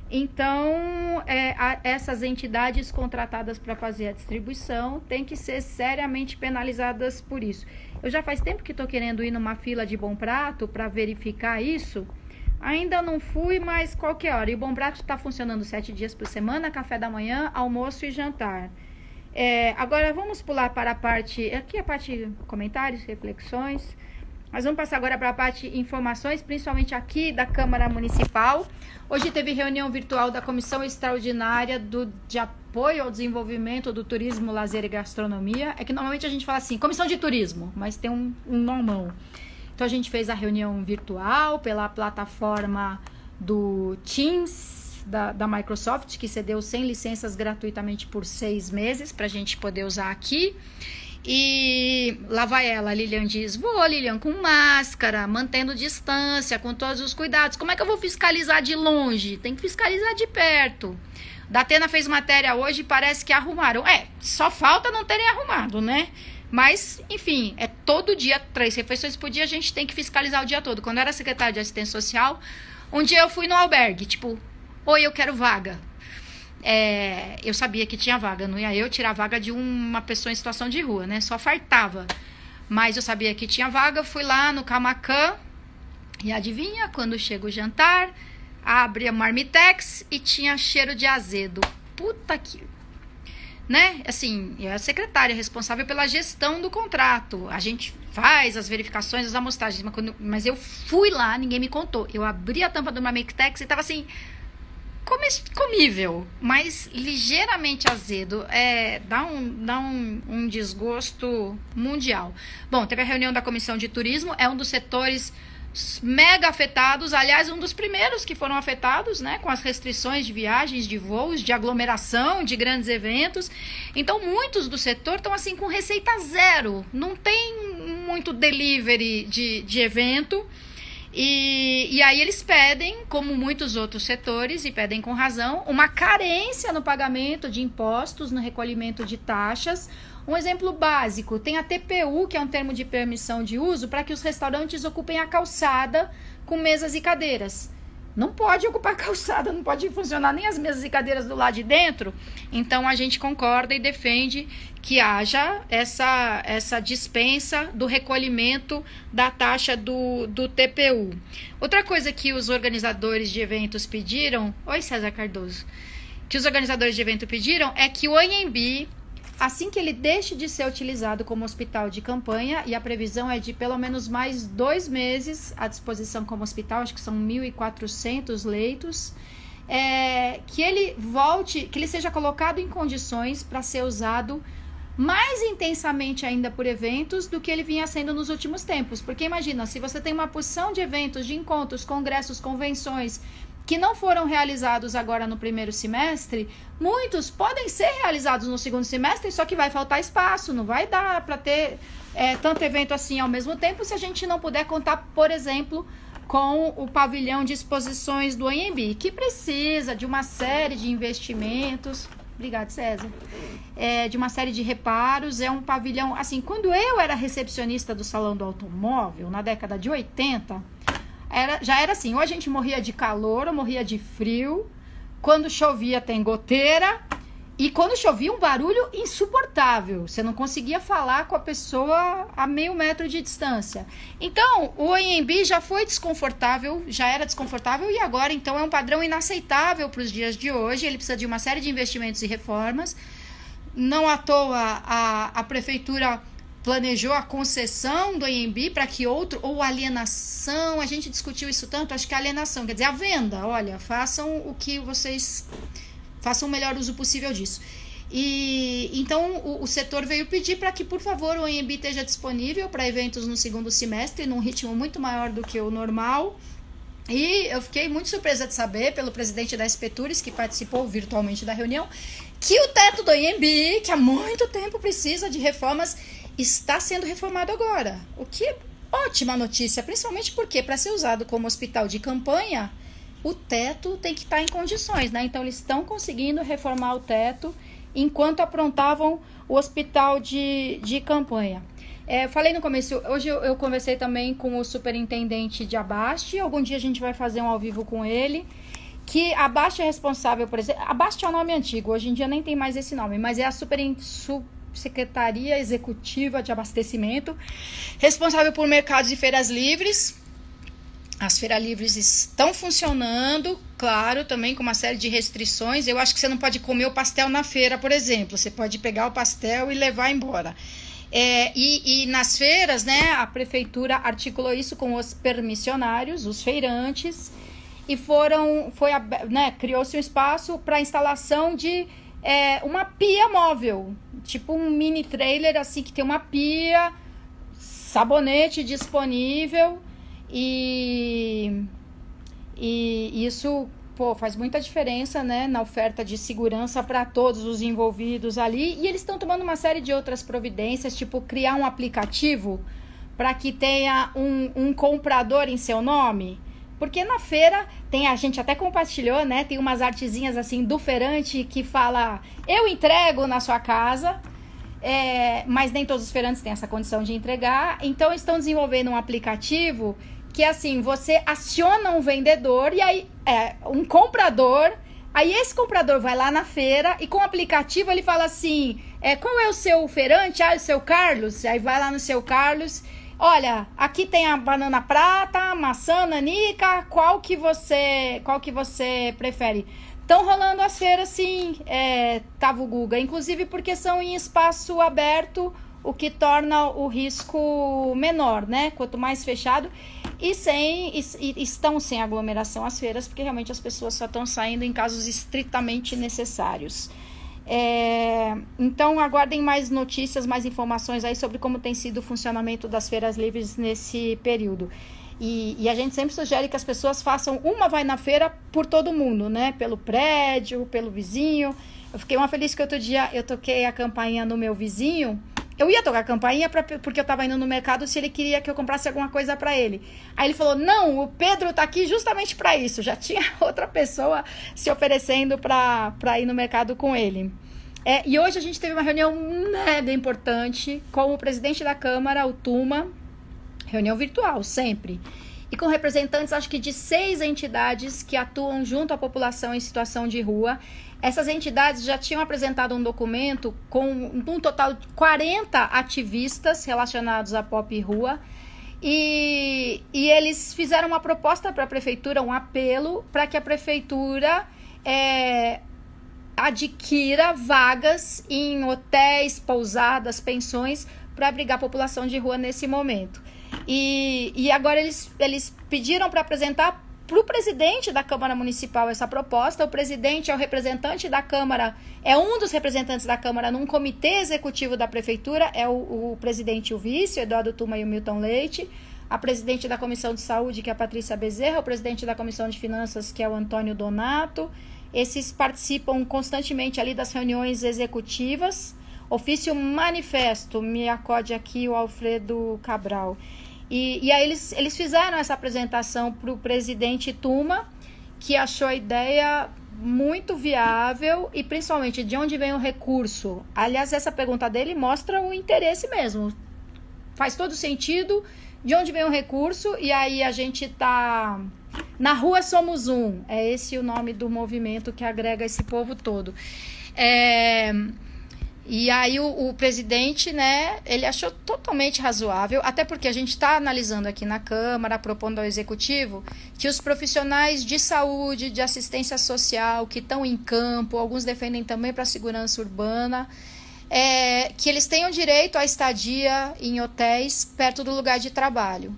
Speaker 1: então essas entidades contratadas para fazer a distribuição têm que ser seriamente penalizadas por isso. Eu já faz tempo que estou querendo ir numa fila de Bom Prato para verificar isso. Ainda não fui, mas qualquer hora. E o Bom Prato está funcionando 7 dias por semana, café da manhã, almoço e jantar. Agora vamos pular para a parte, aqui a parte comentários, reflexões. Mas vamos passar agora para a parte informações, principalmente aqui da Câmara Municipal. Hoje teve reunião virtual da Comissão Extraordinária de Apoio ao Desenvolvimento do Turismo, Lazer e Gastronomia. É que normalmente a gente fala assim, Comissão de Turismo, mas tem um normão. Então a gente fez a reunião virtual pela plataforma do Teams, da Microsoft, que cedeu 100 licenças gratuitamente por 6 meses para a gente poder usar aqui. E lá vai ela, a Lilian diz, vou, Lilian, com máscara, mantendo distância, com todos os cuidados. Como é que eu vou fiscalizar de longe? Tem que fiscalizar de perto. Datena fez matéria hoje e parece que arrumaram. Só falta não terem arrumado, né? Mas, enfim, todo dia, 3 refeições por dia, a gente tem que fiscalizar o dia todo. Quando eu era secretária de assistência social, um dia eu fui no albergue, tipo, oi, eu quero vaga. Eu sabia que tinha vaga, não ia eu tirar a vaga de uma pessoa em situação de rua, né? Só fartava. Mas eu sabia que tinha vaga, fui lá no Camacan e adivinha, quando chega o jantar, abre a Marmitex e tinha cheiro de azedo. Puta que... Né? Assim, eu era a secretária responsável pela gestão do contrato. A gente faz as verificações, as amostragens, mas eu fui lá, ninguém me contou. Eu abri a tampa do Marmitex e tava assim... comível, mas ligeiramente azedo, dá um desgosto mundial. Bom, teve a reunião da Comissão de Turismo, é um dos setores mega afetados, aliás, um dos primeiros que foram afetados, né, com as restrições de viagens, de voos, de aglomeração, de grandes eventos. Então, muitos do setor estão assim com receita zero, não tem muito delivery de evento. E aí eles pedem, como muitos outros setores, e pedem com razão, uma carência no pagamento de impostos, no recolhimento de taxas. Um exemplo básico, tem a TPU, que é um termo de permissão de uso, para que os restaurantes ocupem a calçada com mesas e cadeiras. Não pode ocupar a calçada, não pode funcionar nem as mesas e cadeiras do lado de dentro. Então a gente concorda e defende que haja essa dispensa do recolhimento da taxa do TPU. Outra coisa que os organizadores de eventos pediram... Oi, César Cardoso. Que os organizadores de evento pediram é que o Anhembi, assim que ele deixe de ser utilizado como hospital de campanha, e a previsão é de pelo menos mais 2 meses à disposição como hospital, acho que são 1.400 leitos, que ele volte, que ele seja colocado em condições para ser usado mais intensamente ainda por eventos do que ele vinha sendo nos últimos tempos. Porque imagina, se você tem uma porção de eventos, de encontros, congressos, convenções, que não foram realizados agora no primeiro semestre, muitos podem ser realizados no segundo semestre, só que vai faltar espaço, não vai dar para ter tanto evento assim ao mesmo tempo, se a gente não puder contar, por exemplo, com o pavilhão de exposições do Anhembi, que precisa de uma série de investimentos. Obrigada, César. De uma série de reparos, é um pavilhão, assim, quando eu era recepcionista do Salão do Automóvel, na década de 80, já era assim, ou a gente morria de calor ou morria de frio, quando chovia tem goteira, E quando chovia, um barulho insuportável. Você não conseguia falar com a pessoa a meio metro de distância. Então, o Anhembi já foi desconfortável, já era desconfortável, e agora, então, é um padrão inaceitável para os dias de hoje. Ele precisa de uma série de investimentos e reformas. Não à toa, a prefeitura planejou a concessão do Anhembi para que outro, ou alienação, a gente discutiu isso tanto, acho que a alienação, quer dizer, a venda, olha, façam o que vocês... façam o melhor uso possível disso. E então o setor veio pedir para que, por favor, o Anhembi esteja disponível para eventos no segundo semestre, num ritmo muito maior do que o normal. E eu fiquei muito surpresa de saber, pelo presidente da SP Tours, que participou virtualmente da reunião, que o teto do Anhembi, que há muito tempo precisa de reformas, está sendo reformado agora. O que é ótima notícia, principalmente porque, para ser usado como hospital de campanha, o teto tem que estar em condições, né? Então, eles estão conseguindo reformar o teto enquanto aprontavam o hospital de campanha. Falei no começo, hoje eu conversei também com o superintendente de Abaste, algum dia a gente vai fazer um ao vivo com ele, que Abaste é responsável, por exemplo, Abaste é um nome antigo, hoje em dia nem tem mais esse nome, mas é a Subsecretaria Executiva de Abastecimento, responsável por mercados e feiras livres. As feiras livres estão funcionando, claro, também com uma série de restrições. Eu acho que você não pode comer o pastel na feira, por exemplo. Você pode pegar o pastel e levar embora. E nas feiras, né, a prefeitura articulou isso com os permissionários, os feirantes, e criou-se um espaço para instalação de uma pia móvel, tipo um mini trailer, assim, que tem uma pia, sabonete disponível. E isso, faz muita diferença, né, na oferta de segurança para todos os envolvidos ali. E eles estão tomando uma série de outras providências, tipo criar um aplicativo para que tenha um comprador em seu nome. Porque na feira, a gente até compartilhou, né, tem umas artezinhas assim do feirante que fala, eu entrego na sua casa. Mas nem todos os feirantes têm essa condição de entregar. Então, estão desenvolvendo um aplicativo que, assim, você aciona um vendedor e aí um comprador. Aí, esse comprador vai lá na feira e com o aplicativo ele fala assim, qual é o seu feirante? O seu Carlos. Aí, vai lá no seu Carlos. Olha, aqui tem a banana prata, maçã, nanica. Qual que você prefere? Estão rolando as feiras, sim, Tavo Guga, inclusive porque são em espaço aberto, o que torna o risco menor, né? Quanto mais fechado, estão sem aglomeração as feiras, porque realmente as pessoas só estão saindo em casos estritamente necessários. Então, aguardem mais notícias, mais informações aí sobre como tem sido o funcionamento das feiras livres nesse período. E a gente sempre sugere que as pessoas façam uma vai na feira por todo mundo, né? Pelo prédio, pelo vizinho. Eu fiquei uma feliz que outro dia eu toquei a campainha no meu vizinho. Eu ia tocar a campainha porque eu tava indo no mercado se ele queria que eu comprasse alguma coisa para ele. Aí ele falou, não, o Pedro tá aqui justamente para isso. Já tinha outra pessoa se oferecendo para ir no mercado com ele. E hoje a gente teve uma reunião mega importante com o presidente da Câmara, o Tuma, reunião virtual, sempre. E com representantes, acho que de 6 entidades que atuam junto à população em situação de rua. Essas entidades já tinham apresentado um documento com um total de 40 ativistas relacionados à Pop Rua. E eles fizeram uma proposta para a prefeitura, um apelo para que a prefeitura adquira vagas em hotéis, pousadas, pensões para abrigar a população de rua nesse momento. E agora eles pediram para apresentar para o presidente da Câmara Municipal essa proposta. O presidente é o representante da Câmara, é um dos representantes da Câmara num comitê executivo da Prefeitura, é o presidente e o vice, o Eduardo Tuma e o Milton Leite, a presidente da Comissão de Saúde, que é a Patrícia Bezerra, o presidente da Comissão de Finanças, que é o Antônio Donato. Esses participam constantemente ali das reuniões executivas. Ofício manifesto, me acode aqui o Alfredo Cabral. E aí eles fizeram essa apresentação para o presidente Tuma, que achou a ideia muito viável e principalmente de onde vem o recurso. Aliás, essa pergunta dele mostra o interesse mesmo. Faz todo sentido de onde vem o recurso e aí a gente tá... Na Rua Somos Um, é esse o nome do movimento que agrega esse povo todo. E aí o presidente, né, ele achou totalmente razoável, até porque a gente está analisando aqui na Câmara, propondo ao Executivo, que os profissionais de saúde, de assistência social, que estão em campo, alguns defendem também para a segurança urbana, que eles tenham direito à estadia em hotéis perto do lugar de trabalho.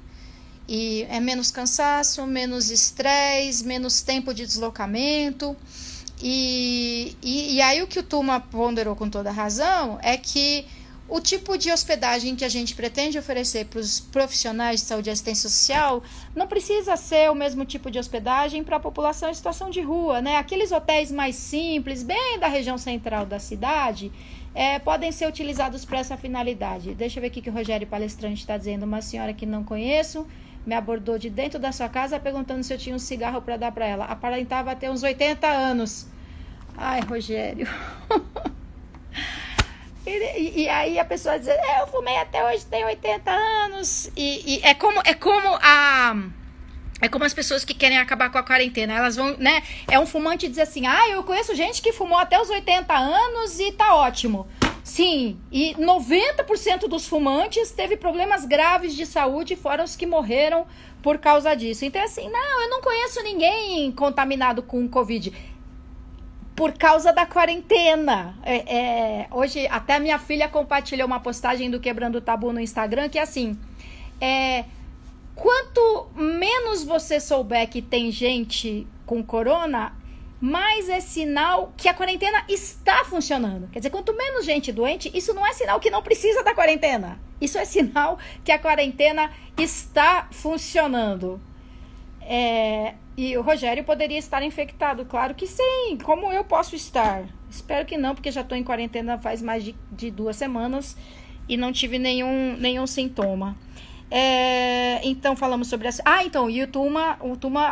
Speaker 1: E é menos cansaço, menos estresse, menos tempo de deslocamento. E aí o que o Tuma ponderou com toda razão é que o tipo de hospedagem que a gente pretende oferecer para os profissionais de saúde e assistência social não precisa ser o mesmo tipo de hospedagem para a população em situação de rua, né? Aqueles hotéis mais simples, bem da região central da cidade, podem ser utilizados para essa finalidade. Deixa eu ver o que o Rogério Palestrante está dizendo. Uma senhora que não conheço me abordou de dentro da sua casa perguntando se eu tinha um cigarro para dar para ela. Aparentava ter uns 80 anos. Ai, Rogério. E aí a pessoa diz, eu fumei até hoje, tenho 80 anos. E é como as pessoas que querem acabar com a quarentena. Elas vão, né? É um fumante dizer assim, eu conheço gente que fumou até os 80 anos e tá ótimo. Sim, e 90% dos fumantes teve problemas graves de saúde, fora os que morreram por causa disso. Então, assim, eu não conheço ninguém contaminado com Covid por causa da quarentena. Hoje, até minha filha compartilhou uma postagem do Quebrando o Tabu no Instagram, que é assim, quanto menos você souber que tem gente com corona, mais é sinal que a quarentena está funcionando. Quer dizer, quanto menos gente doente, isso não é sinal que não precisa da quarentena. Isso é sinal que a quarentena está funcionando. E o Rogério poderia estar infectado? Claro que sim. Como eu posso estar? Espero que não, porque já estou em quarentena faz mais de 2 semanas e não tive nenhum sintoma. Então falamos sobre essa. Então, e o Tuma,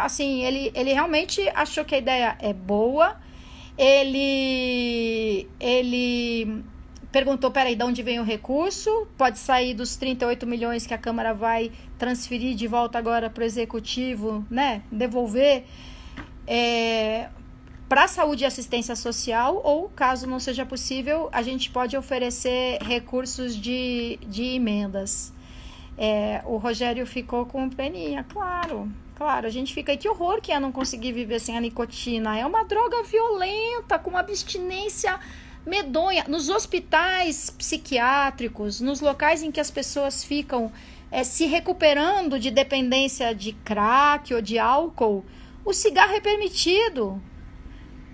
Speaker 1: assim, ele realmente achou que a ideia é boa. Ele perguntou, peraí, de onde vem o recurso? Pode sair dos 38 milhões que a Câmara vai transferir de volta agora para o Executivo, né? Devolver para a saúde e assistência social, ou, caso não seja possível, a gente pode oferecer recursos de emendas. O Rogério ficou com peninha, claro, a gente fica aí, que horror que é não conseguir viver sem a nicotina, é uma droga violenta, com abstinência medonha, nos hospitais psiquiátricos, nos locais em que as pessoas ficam se recuperando de dependência de crack ou de álcool, o cigarro é permitido,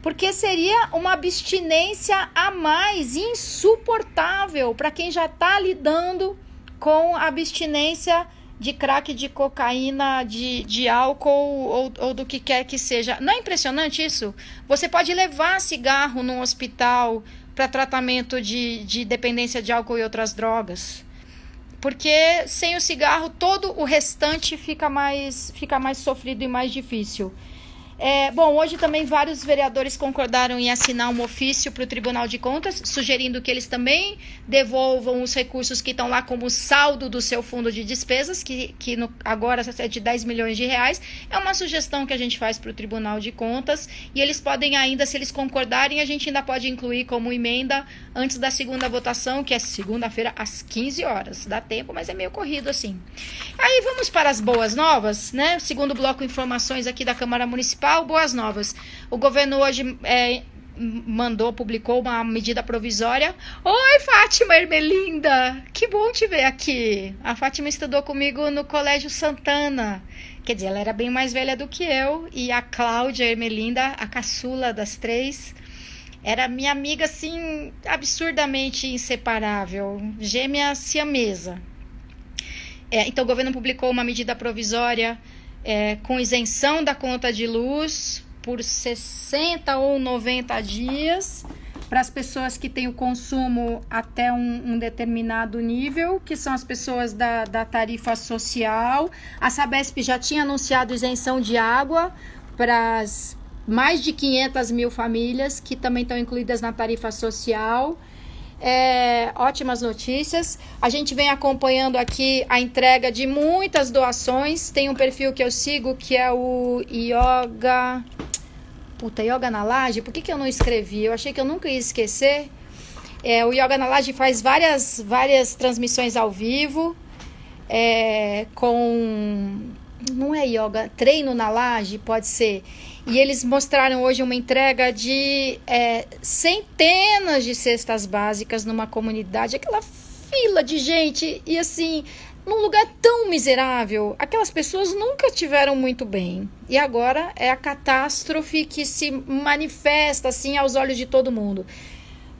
Speaker 1: porque seria uma abstinência a mais, insuportável para quem já está lidando com abstinência de crack, de cocaína, de álcool ou do que quer que seja. Não é impressionante isso? Você pode levar cigarro num hospital para tratamento de dependência de álcool e outras drogas. Porque sem o cigarro, todo o restante fica mais sofrido e mais difícil. Bom, hoje também vários vereadores concordaram em assinar um ofício para o Tribunal de Contas, sugerindo que eles também devolvam os recursos que estão lá como saldo do seu fundo de despesas, que agora é de 10 milhões de reais. É uma sugestão que a gente faz para o Tribunal de Contas, e eles podem ainda, se eles concordarem, a gente ainda pode incluir como emenda antes da segunda votação, que é segunda-feira às 15 horas. Dá tempo, mas é meio corrido assim. Aí vamos para as boas novas, né? Segundo bloco, informações aqui da Câmara Municipal. Boas novas. O governo hoje publicou uma medida provisória. Oi, Fátima Ermelinda, que bom te ver aqui. A Fátima estudou comigo no Colégio Santana. Quer dizer, ela era bem mais velha do que eu. E a Cláudia Ermelinda, a caçula das 3, era minha amiga, assim, absurdamente inseparável. Gêmea siamesa. Então, o governo publicou uma medida provisória com isenção da conta de luz por 60 ou 90 dias para as pessoas que têm o consumo até um determinado nível, que são as pessoas da tarifa social. A Sabesp já tinha anunciado isenção de água para as mais de 500 mil famílias que também estão incluídas na tarifa social. Ótimas notícias. A gente vem acompanhando aqui a entrega de muitas doações. Tem um perfil que eu sigo que é o Yoga Puta, Yoga na Laje, por que eu não escrevi? Eu achei que eu nunca ia esquecer. O Yoga na Laje faz várias transmissões ao vivo, não é yoga, treino na laje, pode ser. E eles mostraram hoje uma entrega de centenas de cestas básicas numa comunidade, aquela fila de gente, e assim, num lugar tão miserável, aquelas pessoas nunca tiveram muito bem. E agora é a catástrofe que se manifesta assim aos olhos de todo mundo.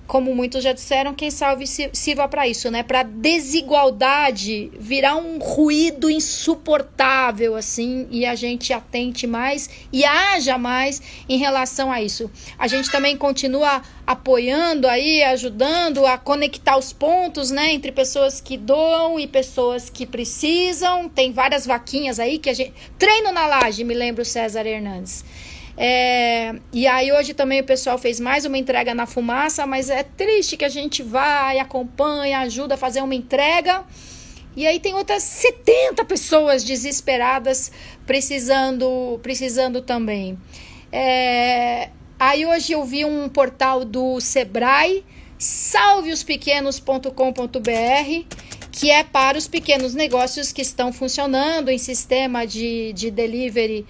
Speaker 1: Como muitos já disseram, quem sabe sirva para isso, né? Para desigualdade virar um ruído insuportável, assim, e a gente atente mais e haja mais em relação a isso. A gente também continua apoiando aí, ajudando a conectar os pontos, né? Entre pessoas que doam e pessoas que precisam. Tem várias vaquinhas aí que a gente... Treino na Laje, me lembro, César Hernandes. E aí hoje também o pessoal fez mais uma entrega na fumaça, mas é triste que a gente vai, acompanha, ajuda a fazer uma entrega e aí tem outras 70 pessoas desesperadas precisando também. Aí hoje eu vi um portal do Sebrae, salveospequenos.com.br, que é para os pequenos negócios que estão funcionando em sistema de delivery.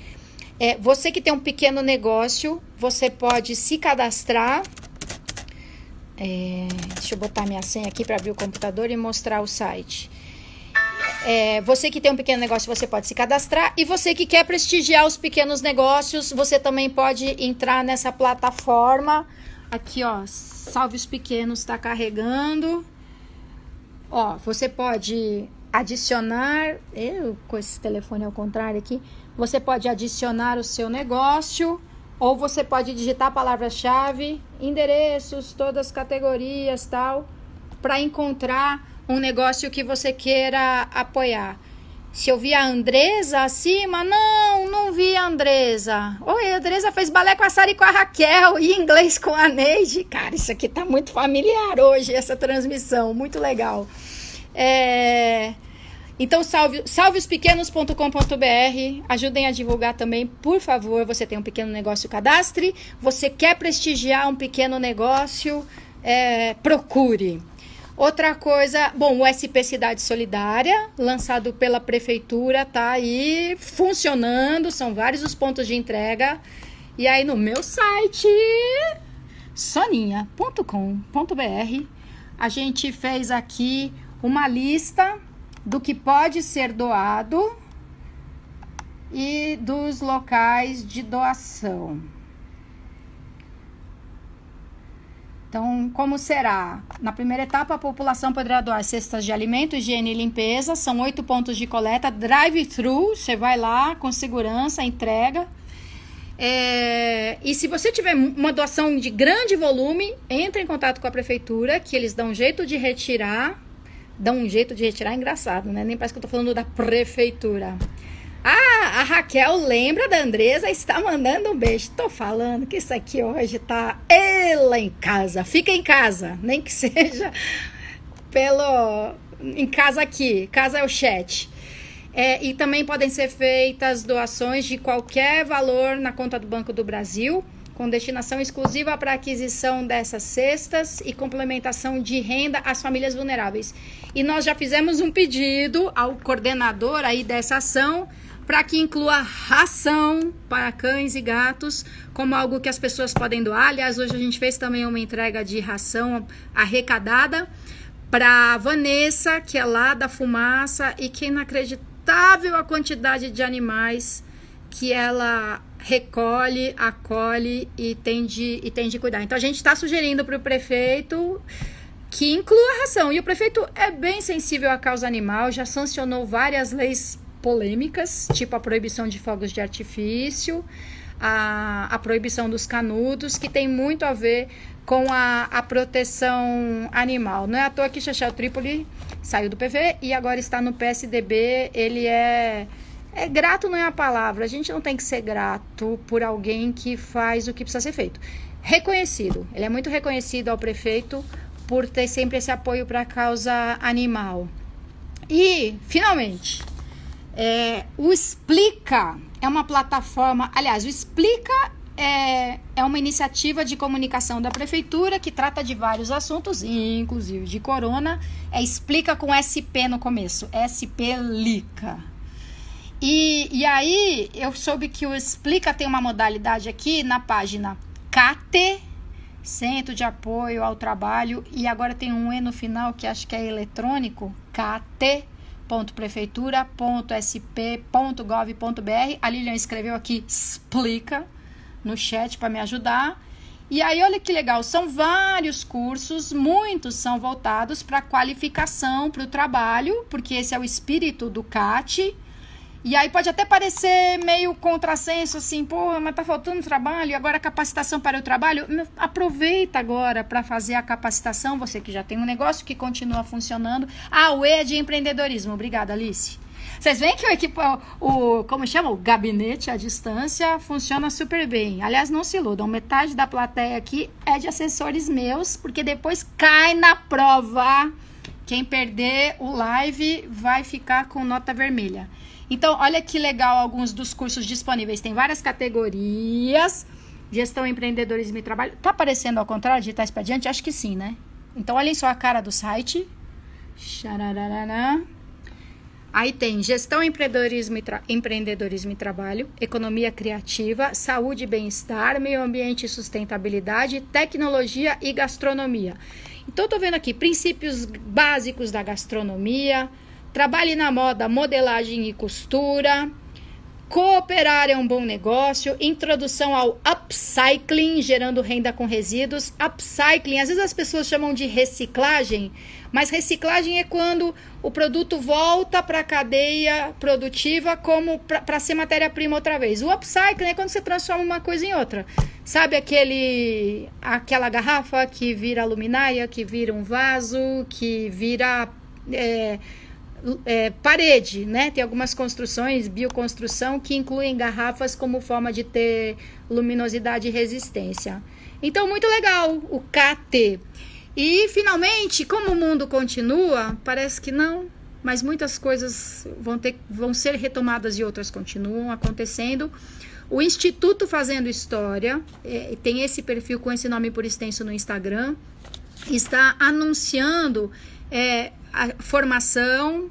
Speaker 1: Você que tem um pequeno negócio, você pode se cadastrar. Deixa eu botar minha senha aqui para abrir o computador e mostrar o site. Você que tem um pequeno negócio, você pode se cadastrar. E você que quer prestigiar os pequenos negócios, você também pode entrar nessa plataforma. Aqui, ó, Salve os Pequenos, está carregando. Ó, você pode adicionar... com esse telefone ao contrário aqui... Você pode adicionar o seu negócio ou você pode digitar a palavra-chave, endereços, todas as categorias, tal, para encontrar um negócio que você queira apoiar. Se eu vi a Andresa acima, não vi a Andresa. Oi, a Andresa fez balé com a Sara e com a Raquel e inglês com a Neide. Cara, isso aqui tá muito familiar hoje, essa transmissão, muito legal. Então, salveospequenos.com.br, ajudem a divulgar também, por favor. Você tem um pequeno negócio, cadastre. Você quer prestigiar um pequeno negócio, procure. Outra coisa, bom, o SP Cidade Solidária, lançado pela prefeitura, tá aí funcionando, são vários os pontos de entrega. E aí no meu site, soninha.com.br, a gente fez aqui uma lista do que pode ser doado e dos locais de doação. Então, como será? Na primeira etapa, a população poderá doar cestas de alimento, higiene e limpeza. São 8 pontos de coleta, drive-thru, você vai lá com segurança, entrega. E se você tiver uma doação de grande volume, entre em contato com a prefeitura, que eles dão um jeito de retirar. É engraçado, né? Nem parece que eu tô falando da prefeitura. A Raquel lembra da Andresa, está mandando um beijo. Tô falando que isso aqui hoje tá ela em casa. Fica em casa, nem que seja em casa aqui. Casa é o chat. E também podem ser feitas doações de qualquer valor na conta do Banco do Brasil, com destinação exclusiva para aquisição dessas cestas e complementação de renda às famílias vulneráveis. E nós já fizemos um pedido ao coordenador aí dessa ação para que inclua ração para cães e gatos como algo que as pessoas podem doar. Aliás, hoje a gente fez também uma entrega de ração arrecadada para Vanessa, que é lá da Fumaça, e que é inacreditável a quantidade de animais que ela recolhe, acolhe e tem de cuidar. Então a gente está sugerindo para o prefeito que inclua a ração. E o prefeito é bem sensível à causa animal, já sancionou várias leis polêmicas, tipo a proibição de fogos de artifício, a proibição dos canudos, que tem muito a ver com a proteção animal. Não é à toa que Chechel Trípoli saiu do PV e agora está no PSDB. Ele grato não é a palavra, a gente não tem que ser grato por alguém que faz o que precisa ser feito. Reconhecido, ele é muito reconhecido ao prefeito por ter sempre esse apoio para a causa animal. E, finalmente, o Explica é uma plataforma, aliás, o Explica é uma iniciativa de comunicação da prefeitura que trata de vários assuntos, inclusive de corona. Explica com SP no começo, Explica. E aí eu soube que o Explica tem uma modalidade aqui na página CATE, Centro de Apoio ao Trabalho, e agora tem um E no final que acho que é eletrônico, cate.prefeitura.sp.gov.br. A Lilian escreveu aqui Explica no chat para me ajudar. E aí, olha que legal, são vários cursos, muitos são voltados para qualificação para o trabalho, porque esse é o espírito do CAT. E aí pode até parecer meio contrassenso, assim, pô, mas tá faltando trabalho, e agora capacitação para o trabalho. Aproveita agora para fazer a capacitação, você que já tem um negócio que continua funcionando. O E é de empreendedorismo. Obrigada, Alice. Vocês veem que como chama? O gabinete à distância funciona super bem. Aliás, não se iludam, metade da plateia aqui é de assessores meus, porque depois cai na prova. Quem perder o live vai ficar com nota vermelha. Então, olha que legal alguns dos cursos disponíveis. Tem várias categorias. Gestão, empreendedorismo e trabalho. Tá aparecendo ao contrário, de trás para diante? Acho que sim, né? Então, olhem só a cara do site. Xarararará. Aí tem gestão, empreendedorismo e trabalho, economia criativa, saúde e bem-estar, meio ambiente e sustentabilidade, tecnologia e gastronomia. Então, tô vendo aqui princípios básicos da gastronomia, trabalhe na moda, modelagem e costura, cooperar é um bom negócio, introdução ao upcycling, gerando renda com resíduos. Upcycling, às vezes as pessoas chamam de reciclagem, mas reciclagem é quando o produto volta para a cadeia produtiva como para ser matéria-prima outra vez. O upcycling é quando você transforma uma coisa em outra. Sabe aquela garrafa que vira luminária, que vira um vaso, que vira parede, né? Tem algumas construções, bioconstrução, que incluem garrafas como forma de ter luminosidade e resistência. Então, muito legal o KT. E, finalmente, como o mundo continua, parece que não, mas muitas coisas vão ser retomadas e outras continuam acontecendo. O Instituto Fazendo História, tem esse perfil com esse nome por extenso no Instagram, está anunciando a formação,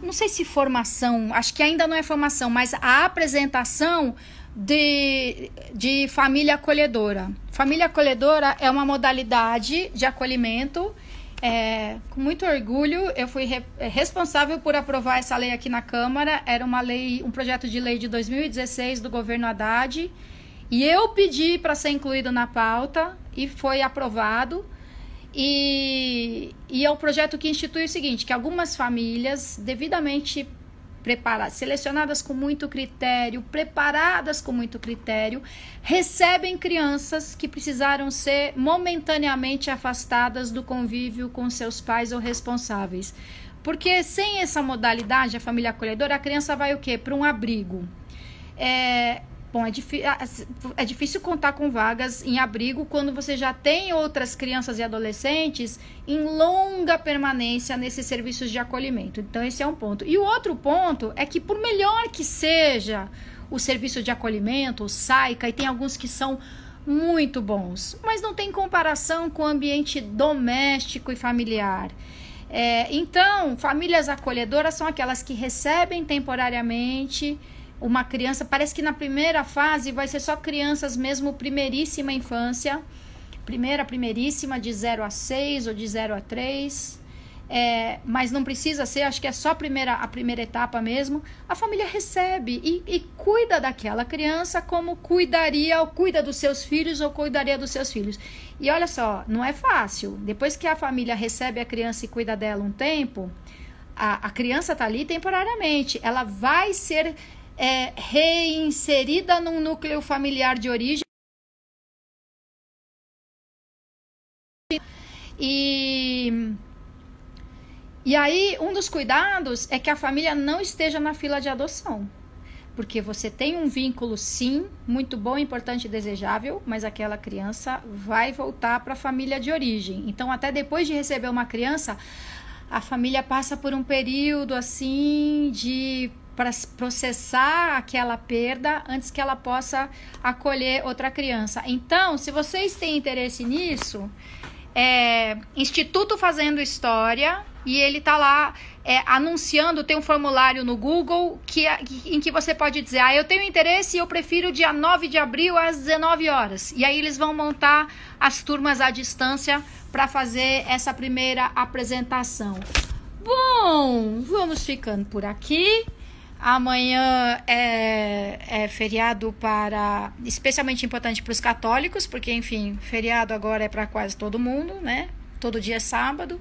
Speaker 1: não sei se formação, acho que ainda não é formação, mas a apresentação de família acolhedora. Família acolhedora é uma modalidade de acolhimento. Com muito orgulho, eu fui responsável por aprovar essa lei aqui na Câmara. Era um projeto de lei de 2016 do governo Haddad, e eu pedi para ser incluído na pauta e foi aprovado. E é um projeto que institui o seguinte, que algumas famílias devidamente preparadas, selecionadas com muito critério, preparadas com muito critério, recebem crianças que precisaram ser momentaneamente afastadas do convívio com seus pais ou responsáveis. Porque sem essa modalidade, a família acolhedora, a criança vai o quê? Para um abrigo. Bom, é difícil contar com vagas em abrigo quando você já tem outras crianças e adolescentes em longa permanência nesses serviços de acolhimento. Então, esse é um ponto. E o outro ponto é que, por melhor que seja o serviço de acolhimento, o SAICA, e tem alguns que são muito bons, mas não tem comparação com o ambiente doméstico e familiar. Então, famílias acolhedoras são aquelas que recebem temporariamente uma criança. Parece que na primeira fase vai ser só crianças mesmo, primeiríssima infância, primeiríssima, de 0 a 6 ou de 0 a 3, mas não precisa ser, acho que é só a primeira etapa mesmo. A família recebe e cuida daquela criança como cuida dos seus filhos ou cuidaria dos seus filhos. E olha só, não é fácil. Depois que a família recebe a criança e cuida dela um tempo, a criança está ali temporariamente, ela vai ser reinserida num núcleo familiar de origem. E aí, um dos cuidados é que a família não esteja na fila de adoção. Porque você tem um vínculo, sim, muito bom, importante e desejável, mas aquela criança vai voltar para a família de origem. Então, até depois de receber uma criança, a família passa por um período assim de para processar aquela perda antes que ela possa acolher outra criança. Então, se vocês têm interesse nisso, Instituto Fazendo História, e ele tá lá anunciando, tem um formulário no Google em que você pode dizer, eu tenho interesse e eu prefiro dia 9 de abril às 19 horas. E aí eles vão montar as turmas à distância para fazer essa primeira apresentação. Bom, vamos ficando por aqui. Amanhã é feriado especialmente importante para os católicos, porque, enfim, feriado agora é para quase todo mundo, né? Todo dia é sábado.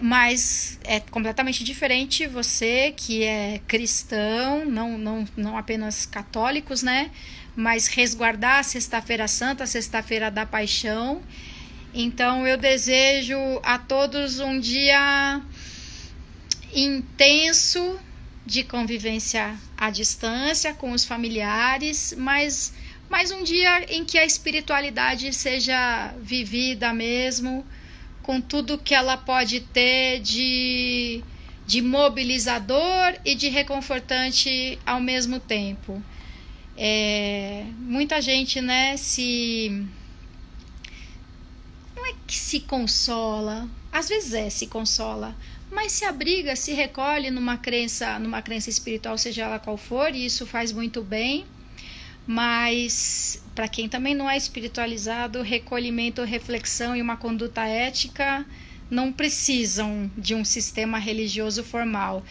Speaker 1: Mas é completamente diferente você que é cristão, não apenas católicos, né? Mas resguardar a Sexta-feira Santa, Sexta-feira da Paixão. Então, eu desejo a todos um dia intenso de convivência à distância com os familiares, mas um dia em que a espiritualidade seja vivida mesmo, com tudo que ela pode ter de mobilizador e de reconfortante ao mesmo tempo. Muita gente, né, não é que se consola, às vezes se consola, mas se abriga, se recolhe numa crença espiritual, seja ela qual for, e isso faz muito bem. Mas para quem também não é espiritualizado, recolhimento, reflexão e uma conduta ética não precisam de um sistema religioso formal.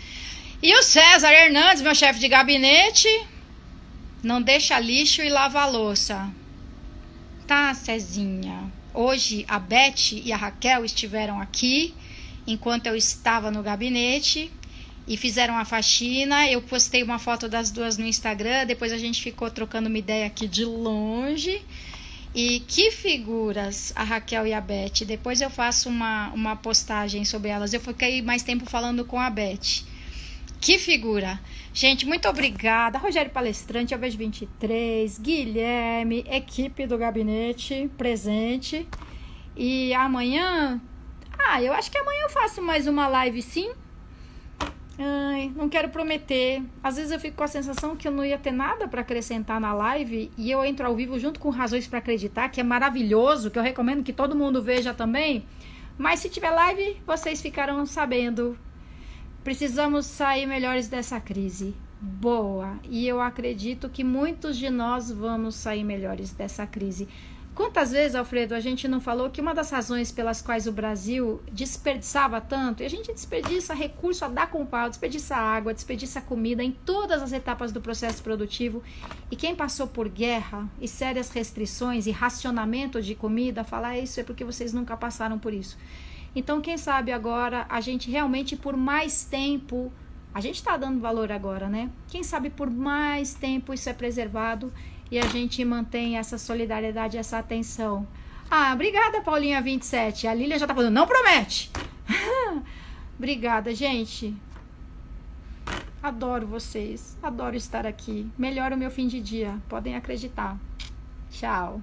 Speaker 1: E o César Hernandes, meu chefe de gabinete, não deixa lixo e lava a louça. Tá, Cezinha? Hoje a Beth e a Raquel estiveram aqui enquanto eu estava no gabinete e fizeram a faxina. Eu postei uma foto das duas no Instagram, depois a gente ficou trocando uma ideia aqui de longe. E que figuras a Raquel e a Beth. Depois eu faço uma postagem sobre elas. Eu fiquei mais tempo falando com a Beth. Que figura. Gente, muito obrigada. Rogério Palestrante, eu vejo 23, Guilherme, equipe do gabinete presente. E amanhã... eu acho que amanhã eu faço mais uma live, sim. Não quero prometer. Às vezes eu fico com a sensação que eu não ia ter nada para acrescentar na live e eu entro ao vivo junto com Razões para Acreditar, que é maravilhoso, que eu recomendo que todo mundo veja também. Mas se tiver live, vocês ficarão sabendo. Precisamos sair melhores dessa crise. Boa. E eu acredito que muitos de nós vamos sair melhores dessa crise. Quantas vezes, Alfredo, a gente não falou que uma das razões pelas quais o Brasil desperdiçava tanto, e a gente desperdiça recurso a dar com pau, desperdiça água, desperdiça comida em todas as etapas do processo produtivo, e quem passou por guerra e sérias restrições e racionamento de comida, fala, isso é porque vocês nunca passaram por isso. Então, quem sabe agora, a gente realmente por mais tempo, a gente está dando valor agora, né? Quem sabe por mais tempo isso é preservado e a gente mantém essa solidariedade, essa atenção. Obrigada, Paulinha 27. A Lília já tá falando, não promete. Obrigada, gente. Adoro vocês. Adoro estar aqui. Melhora o meu fim de dia. Podem acreditar. Tchau.